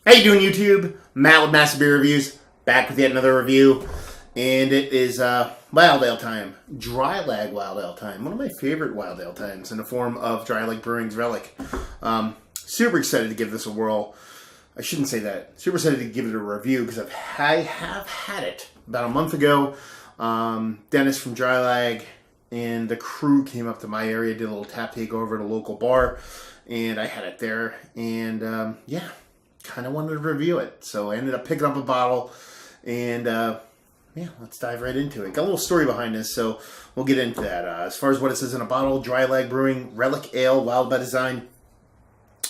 How you doing, YouTube? Matt with Massive Beer Reviews, back with yet another review, and it is Wild Ale time. Draai Laag Wild Ale time. One of my favorite Wild Ale times in the form of Draai Laag Brewing's Relic. Super excited to give this a whirl. I shouldn't say that. Super excited to give it a review because I have had it about a month ago. Dennis from Draai Laag and the crew came up to my area, did a little tap takeover at a local bar, and I had it there, and yeah. Kind of wanted to review it, so I ended up picking up a bottle, and yeah, let's dive right into it. Got a little story behind this, so we'll get into that. As far as what it says in a bottle, Draai Laag Brewing, Relic Ale, Wild by Design.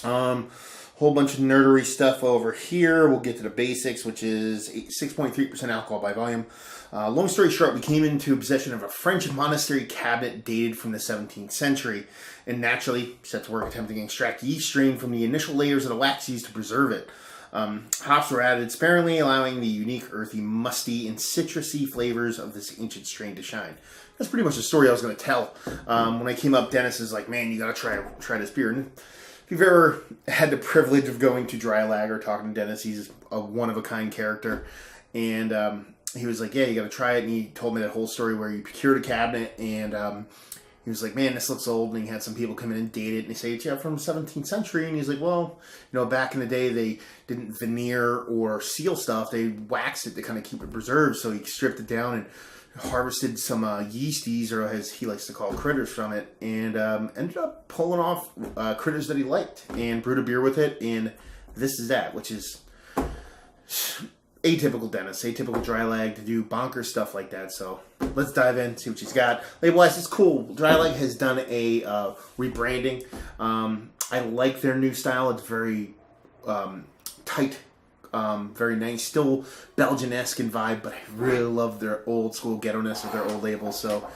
Whole bunch of nerdery stuff over here. We'll get to the basics, which is 6.3% alcohol by volume. Long story short, we came into possession of a French monastery cabinet dated from the 17th century, and naturally set to work attempting to extract yeast strain from the initial layers of the wax used to preserve it. Hops were added sparingly, allowing the unique earthy, musty, and citrusy flavors of this ancient strain to shine. That's pretty much the story I was going to tell. When I came up, Dennis is like, man, you got to try this beer. And if you've ever had the privilege of going to Draai Laag or talking to Dennis, he's a one-of-a-kind character. And he was like, yeah, you got to try it. And he told me that whole story where he procured a cabinet, and he was like, man, this looks old. And he had some people come in and date it, and they say it's from the 17th century. And he's like, well, back in the day, they didn't veneer or seal stuff. They waxed it to kind of keep it preserved. So he stripped it down and harvested some yeasties, or as he likes to call critters, from it, and ended up pulling off critters that he liked and brewed a beer with it. And this is that, which is atypical Dennis, atypical Draai Laag to do bonkers stuff like that. So let's dive in, see what she's got. Label-wise, it's cool. Draai Laag has done a rebranding. I like their new style. It's very tight, very nice, still Belgian-esque in vibe, but I really love their old school ghetto-ness of their old labels. So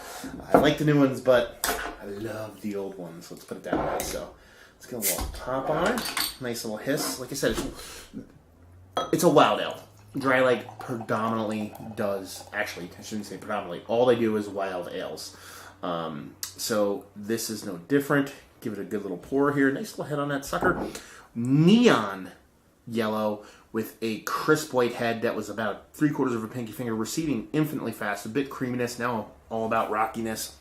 I like the new ones, but I love the old ones. Let's put it that way. So let's get a little pop on it. Nice little hiss. Like I said, it's a wild ale. Draai Laag predominantly does, actually, I shouldn't say predominantly, all they do is wild ales. So this is no different. Give it a good little pour here. Nice little head on that sucker. Neon yellow with a crisp white head that was about 3/4 of a pinky finger, receding infinitely fast. A bit creaminess, now all about rockiness.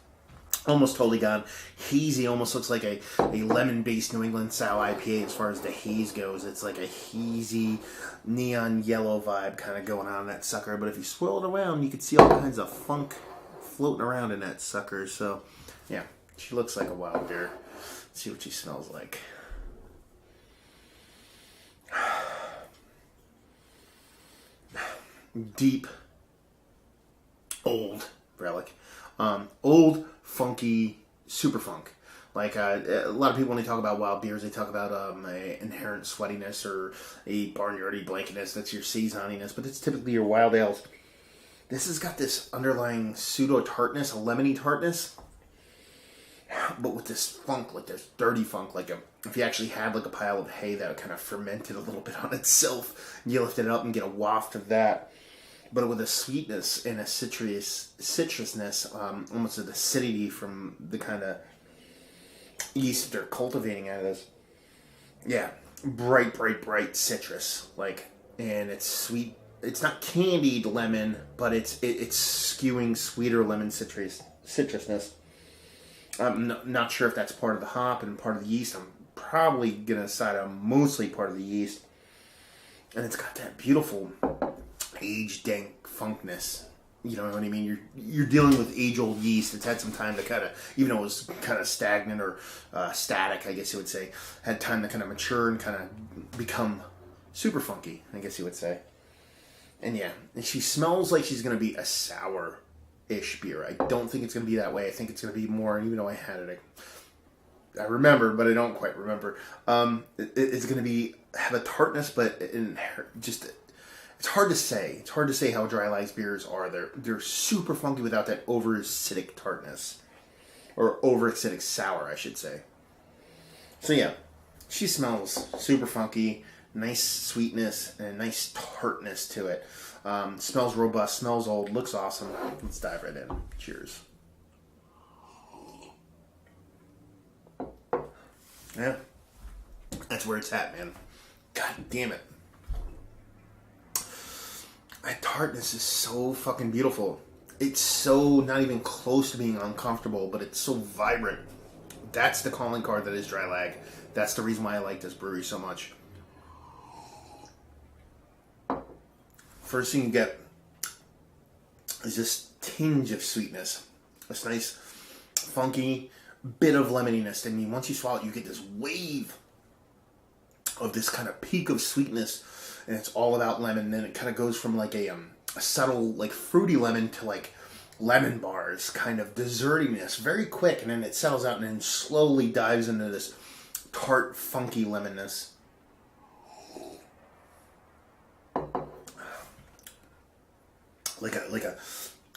Almost totally gone. Hazy, almost looks like a lemon-based New England style IPA as far as the haze goes. It's like a hazy, neon yellow vibe kind of going on in that sucker. But if you swirl it around, you can see all kinds of funk floating around in that sucker. So, yeah, she looks like a wild beer. Let's see what she smells like. Deep, old Relic. Old, funky, super funk. Like a lot of people, when they talk about wild beers, they talk about a inherent sweatiness or a barnyardy blankiness. That's your saisoniness, but it's typically your wild ales. This has got this underlying pseudo tartness, a lemony tartness, but with this funk, like this dirty funk, like if you actually had like a pile of hay that kind of fermented a little bit on itself, you lift it up and get a waft of that. But with a sweetness and a citrusness, almost an acidity from the kind of yeast they're cultivating out of this. Yeah, bright citrus. And it's sweet. It's not candied lemon, but it's skewing sweeter lemon citrusness. I'm not sure if that's part of the hop and part of the yeast. I'm probably going to decide on mostly part of the yeast. And it's got that beautiful aged dank funkness. You know what I mean? You're dealing with age-old yeast. It's had some time to kind of, even though it was kind of stagnant or static, I guess you would say, had time to kind of mature and kind of become super funky, I guess you would say. And yeah, she smells like she's going to be a sour-ish beer. I don't think it's going to be that way. I think it's going to be more, even though I had it, I remember, but I don't quite remember. It's going to have a tartness, but just... It's hard to say. It's hard to say how Draai Laag's beers are. They're super funky without that over-acidic tartness. Or over-acidic sour, I should say. So yeah, she smells super funky, nice sweetness, and a nice tartness to it. Smells robust, smells old, looks awesome. Let's dive right in. Cheers. Yeah, that's where it's at, man. God damn it. That tartness is so fucking beautiful. It's so not even close to being uncomfortable, but it's so vibrant. That's the calling card that is Draai Laag. That's the reason why I like this brewery so much. First thing you get is this tinge of sweetness. This nice, funky bit of lemoniness. I mean, once you swallow it, you get this wave of this kind of peak of sweetness, and it's all about lemon. And then it kind of goes from like a subtle, like fruity lemon to like lemon bars, kind of dessertiness, very quick, and then it settles out and then slowly dives into this tart, funky lemonness.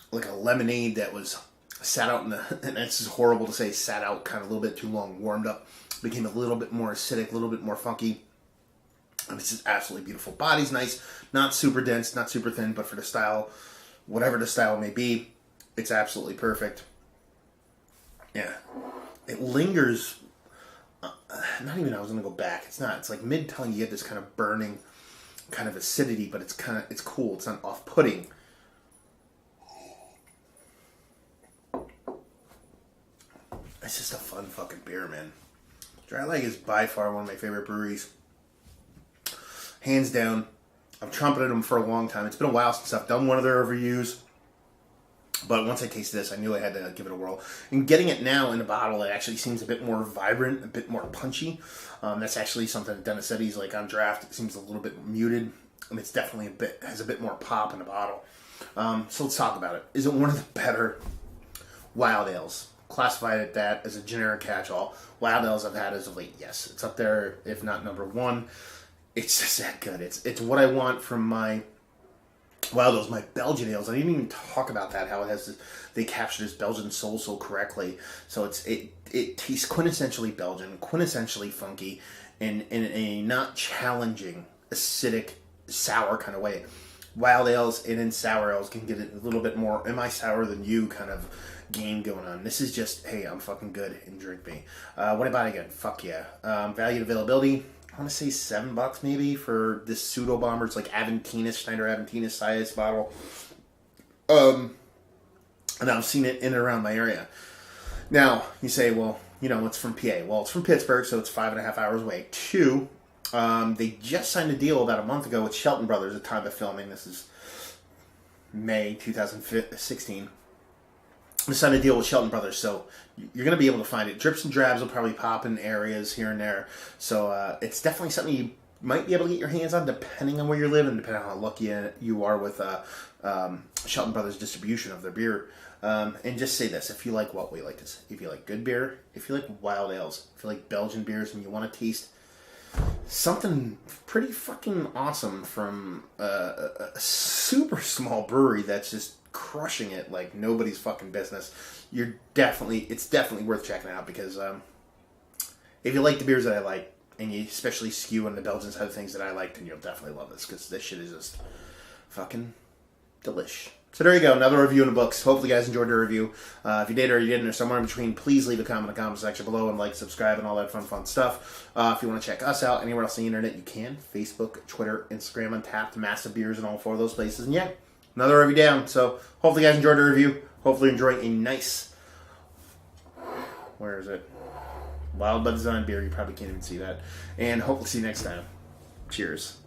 Like a lemonade that was sat out in the, and this is horrible to say, sat out kind of a little bit too long, warmed up, became a little bit more acidic, a little bit more funky. And it's just absolutely beautiful. Body's nice, not super dense, not super thin, but for the style, whatever the style may be, it's absolutely perfect. Yeah. It lingers, not even I was going to go back. It's not. It's like mid-tongue, you get this kind of burning kind of acidity, but it's cool. It's not off-putting. It's just a fun fucking beer, man. Draai Laag is by far one of my favorite breweries. Hands down. I've trumpeted them for a long time. It's been a while since I've done one of their reviews. But once I tasted this, I knew I had to give it a whirl. And getting it now in a bottle, it actually seems a bit more vibrant, a bit more punchy. That's actually something that Dennis said. He's like, on draft, it seems a little bit muted. And it's definitely has a bit more pop in the bottle. So let's talk about it. Is it one of the better wild ales? Classified at that as a generic catch-all. Wild ales I've had as of late, yes. It's up there, if not number one. It's just that good. It's what I want from my wild ales, my Belgian ales. I didn't even talk about that, how it has this, they capture this Belgian soul so correctly. So it tastes quintessentially Belgian, quintessentially funky, in a not challenging, acidic, sour kind of way. Wild ales and in sour ales can get it a little bit more, am I sour than you kind of game going on. This is just, hey, I'm fucking good and drink me. What about again? Fuck yeah. Value and availability, I want to say $7 maybe for this pseudo bomber. It's like Aventinus, Schneider Aventinus size bottle. And I've seen it in and around my area. Now, you say, well, you know, it's from PA. Well, it's from Pittsburgh, so it's 5.5 hours away. Two, they just signed a deal about a month ago with Shelton Brothers at the time of filming. This is May 2016. They signed a deal with Shelton Brothers, so you're going to be able to find it. Drips and drabs will probably pop in areas here and there. So it's definitely something you might be able to get your hands on depending on where you live and depending on how lucky you are with Shelton Brothers distribution of their beer. And just say this, if you like what we like this, if you like good beer, if you like wild ales, if you like Belgian beers and you want to taste something pretty fucking awesome from a super small brewery that's just crushing it like nobody's fucking business, it's definitely worth checking out, because if you like the beers that I like, and you especially skew on the Belgian side of things that I like, then you'll definitely love this, because this shit is just fucking delish. So there you go, another review in the books. Hopefully you guys enjoyed the review. If you did or you didn't, or somewhere in between, please leave a comment in the comment section below, and like, subscribe, and all that fun stuff. If you want to check us out anywhere else on the internet, you can. Facebook, Twitter, Instagram, Untappd, Massive Beers, and all 4 of those places. And yeah, another review down. So hopefully you guys enjoyed the review. Hopefully enjoy a nice, where is it? Wild by Design beer. You probably can't even see that. And hopefully see you next time. Cheers.